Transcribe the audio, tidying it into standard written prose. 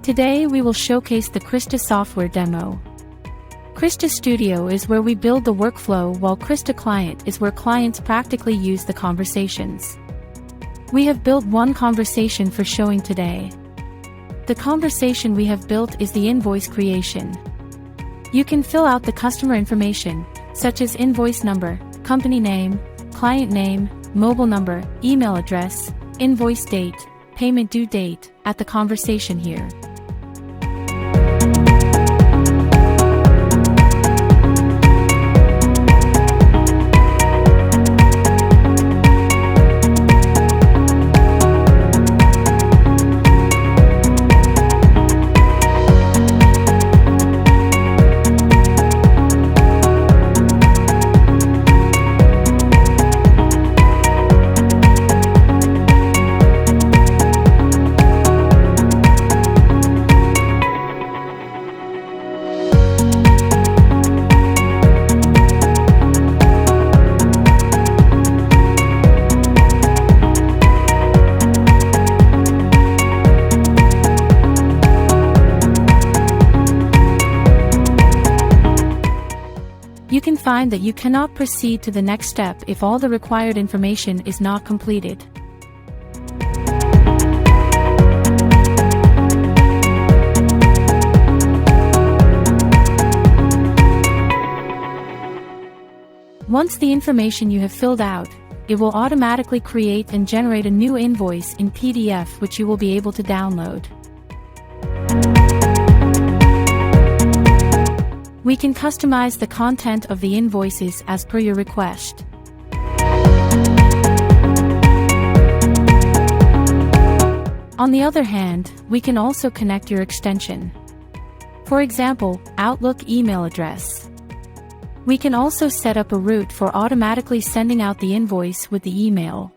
Today we will showcase the Krista software demo. Krista Studio is where we build the workflow, while Krista Client is where clients practically use the conversations. We have built one conversation for showing today. The conversation we have built is the invoice creation. You can fill out the customer information, such as invoice number, company name, client name, mobile number, email address, invoice date, payment due date, at the conversation here. You can find that you cannot proceed to the next step if all the required information is not completed. Once the information you have filled out, it will automatically create and generate a new invoice in PDF, which you will be able to download. We can customize the content of the invoices as per your request. On the other hand, we can also connect your extension. For example, Outlook email address. We can also set up a route for automatically sending out the invoice with the email.